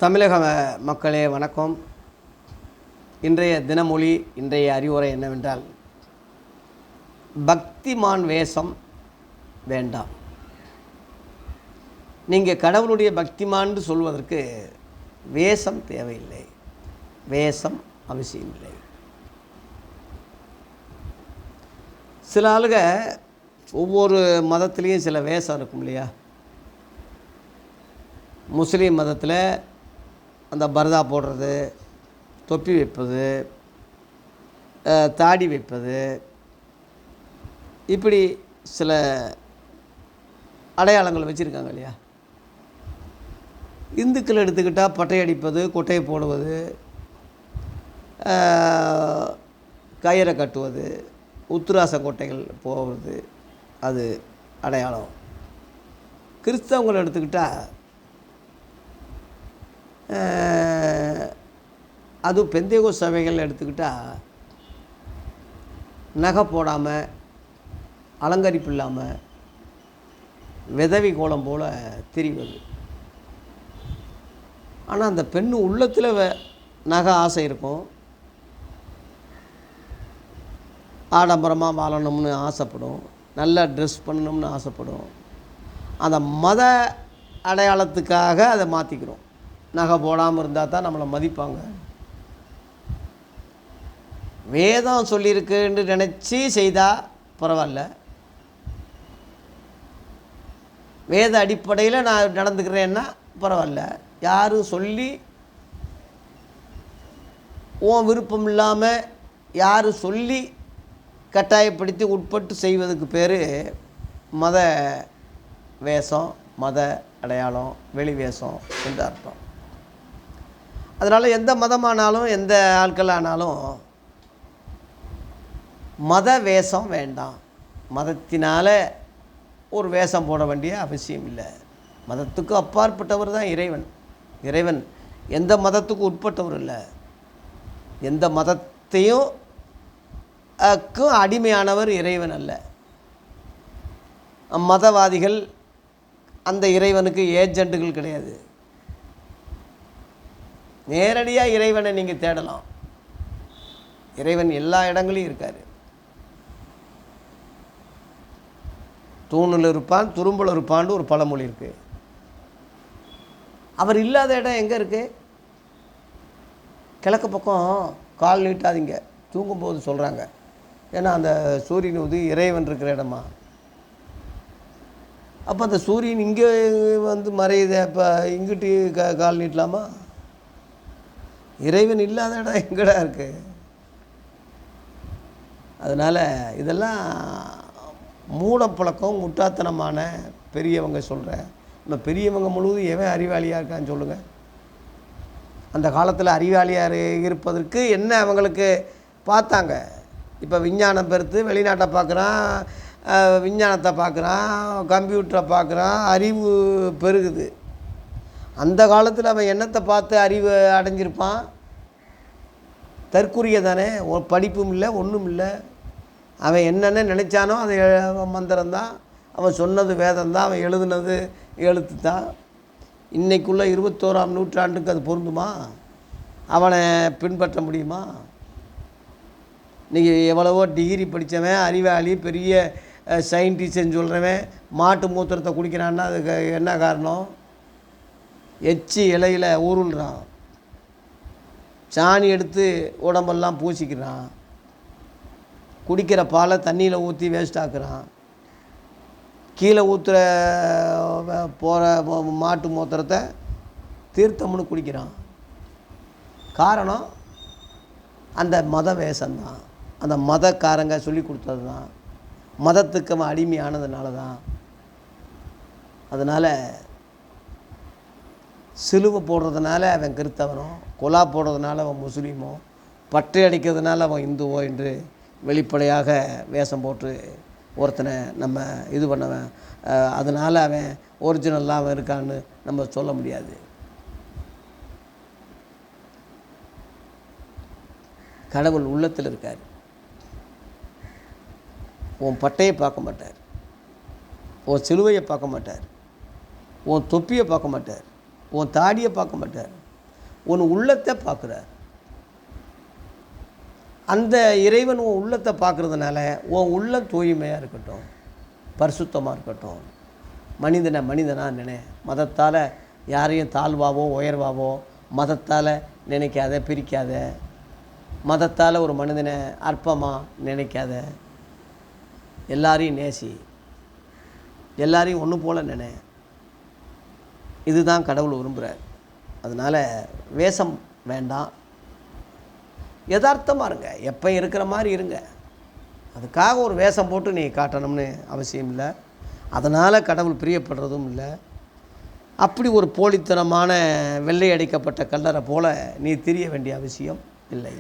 தமிழக மக்களே வணக்கம். இன்றைய தினமொழி, இன்றைய அறிவுரை என்னவென்றால், பக்திமான் வேஷம் வேண்டாம். நீங்கள் கடவுளுடைய பக்திமான்னு சொல்வதற்கு வேஷம் தேவையில்லை, அவசியம் இல்லை. சில ஆளுங்க ஒவ்வொரு மதத்துலேயும் சில வேஷம் இருக்கும் இல்லையா? முஸ்லீம் மதத்தில் அந்த பரதா போடுறது, தொப்பி வைப்பது, தாடி வைப்பது, இப்படி சில அடையாளங்கள் வச்சுருக்காங்க இல்லையா? இந்துக்கள் எடுத்துக்கிட்டால் பட்டை அடிப்பது, கொட்டையை போடுவது, கயிறை கட்டுவது, உத்திராச கொட்டைகள் போவது, அது அடையாளம். கிறிஸ்தவங்களை எடுத்துக்கிட்டால் அதுவும் பெந்தேகோ சபைகள் எடுத்துக்கிட்டால் நகை போடாமல், அலங்கரிப்பு இல்லாமல், விதவி கோலம் போல் திரிவது. ஆனால் அந்த பெண்ணு உள்ளத்தில் நகை ஆசை இருக்கும், ஆடம்பரமாக வாழணும்னு ஆசைப்படும், நல்லா ட்ரெஸ் பண்ணணும்னு ஆசைப்படும். அந்த மத அடையாளத்துக்காக அதை மாற்றிக்கிறோம். நகை போடாமல் இருந்தால் தான் நம்மளை மதிப்பாங்க, வேதம் சொல்லியிருக்குன்னு நினச்சி செய்தால் பரவாயில்ல, வேத அடிப்படையில் நான் நடந்துக்கிறேன்னா பரவாயில்ல. யாரும் சொல்லி உன் விருப்பம் இல்லாமல் யாரும் சொல்லி கட்டாயப்படுத்தி உட்பட்டு செய்வதுக்கு பேர் மத வேஷம், மத அடையாளம், வெளி வேஷம் என்று அர்த்தம். அதனால் எந்த மதமானாலும், எந்த ஆட்களானாலும் மத வேஷம் வேண்டாம். மதத்தினால் ஒரு வேஷம் போட வேண்டிய அவசியம் இல்லை. மதத்துக்கு அப்பாற்பட்டவர் தான் இறைவன். இறைவன் எந்த மதத்துக்கும் உட்பட்டவர் இல்லை, எந்த மதத்தையும் அடிமையானவர் இறைவன் அல்ல. மதவாதிகள் அந்த இறைவனுக்கு ஏஜெண்டுகள் கிடையாது. நேரடியாக இறைவனை நீங்கள் தேடலாம். இறைவன் எல்லா இடங்களையும் இருக்கார். தூணில் இருப்பான், துரும்பில் இருப்பான்னு ஒரு பழமொழி இருக்குது. அவர் இல்லாத இடம் எங்கே இருக்குது? கிழக்கு பக்கம் கால் நீட்டாதீங்க தூங்கும்போது சொல்கிறாங்க. ஏன்னா அந்த சூரியன் உதவி இறைவன் இருக்கிற இடமா. அப்போ அந்த சூரியன் இங்கே வந்து மறையுது, அப்போ இங்கிட்டு கால் நீட்டலாமா? இறைவன் இல்லாத இடம் எங்கடா இருக்குது? அதனால் இதெல்லாம் மூடப்பழக்கம், முட்டாத்தனமான பெரியவங்க சொல்கிற. இந்த பெரியவங்க முழுவதும் எவன் அறிவாளியாக இருக்கான்னு சொல்லுங்கள். அந்த காலத்தில் அறிவாளியாக இருப்பதற்கு என்ன அவங்களுக்கு பார்த்தாங்க? இப்போ விஞ்ஞானம் பெருத்து வெளிநாட்டை பார்க்குறான், விஞ்ஞானத்தை பார்க்குறான், கம்ப்யூட்டரை பார்க்குறான், அறிவு பெருகுது. அந்த காலத்தில் அவன் என்னத்தை பார்த்து அறிவு அடைஞ்சிருப்பான்? தற்குறிய தானே, படிப்பும் இல்லை, ஒன்றும் இல்லை. அவன் என்னென்ன நினச்சானோ அது மந்திரம்தான், அவன் சொன்னது வேதம்தான், அவன் எழுதுனது எழுத்து தான். இன்றைக்குள்ள 21ஆம் நூற்றாண்டுக்கு அது பொருந்துமா? அவனை பின்பற்ற முடியுமா? இன்றைக்கி எவ்வளவோ டிகிரி படித்தவன், அறிவாளி, பெரிய சயின்டிஸ்ட்னு சொல்கிறவன் மாட்டு மூத்திரத்தை குடிக்கிறான்னா அதுக்கு என்ன காரணம்? எச்சி இலையில் ஊருள்றான், சாணி எடுத்து உடம்பெல்லாம் பூசிக்கிறான், குடிக்கிற பாலை தண்ணியில் ஊற்றி வேஸ்ட் ஆக்குறான், கீழே ஊற்றுற போகிற மாட்டு மூத்திரத்தை தீர்த்தம்னு குடிக்கிறான். காரணம் அந்த மத வேஷம்தான், அந்த மதக்காரங்க சொல்லி கொடுத்தது தான், மதத்துக்கு அவன் அடிமையானதுனால தான். அதனால் சிலுவை போடுறதுனால அவன் கிறிஸ்தவனோ, கொலா போடுறதுனால அவன் முஸ்லீமோ, பட்டை அடிக்கிறதுனால அவன் இந்துவோ என்று வெளிப்படையாக வேஷம் போட்டு ஒருத்தனை நம்ம இது பண்ணவன், அதனால் அவன் ஒரிஜினலாக அவன் இருக்கான்னு நம்ம சொல்ல முடியாது. கடவுள் உள்ளத்தில் இருக்கார். உன் பட்டையை பார்க்க மாட்டார், உன் சிலுவையை பார்க்க மாட்டார், உன் தொப்பியை பார்க்க மாட்டார், உன் தாடியை பார்க்க மாட்டார். உன் உள்ளத்தை பார்க்குறார். அந்த இறைவன் உன் உள்ளத்தை பார்க்குறதுனால உன் உள்ளம் தூய்மையாக இருக்கட்டும், பரிசுத்தமாக இருக்கட்டும். மனிதனாக நினை. மதத்தால் யாரையும் தாழ்வாவோ உயர்வாவோ மதத்தால் நினைக்காத, பிரிக்காத. மதத்தால் ஒரு மனிதனை அற்பமாக நினைக்காத. எல்லாரையும் நேசி, எல்லாரையும் ஒன்று போல் நினை. இதுதான் கடவுள் விரும்புகிறார். அதனால் வேஷம் வேண்டாம், யதார்த்தமாக இருங்க. எப்போ இருக்கிற மாதிரி இருங்க. அதுக்காக ஒரு வேஷம் போட்டு நீ காட்டணும்னு அவசியம் இல்லை. அதனால் கடவுள் பிரியப்படுறதும் இல்லை. அப்படி ஒரு போலித்தனமான வெள்ளை அடிக்கப்பட்ட கல்லறை போல் நீ திரிய வேண்டிய அவசியம் இல்லை.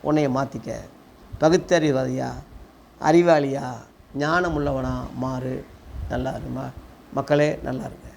உன்னைய மாற்றிக்க. பகுத்தறிவாதியா, அறிவாளியா, ஞானம் உள்ளவனா மாறு. நல்லா இருமா மக்களே, நல்லா இருங்க.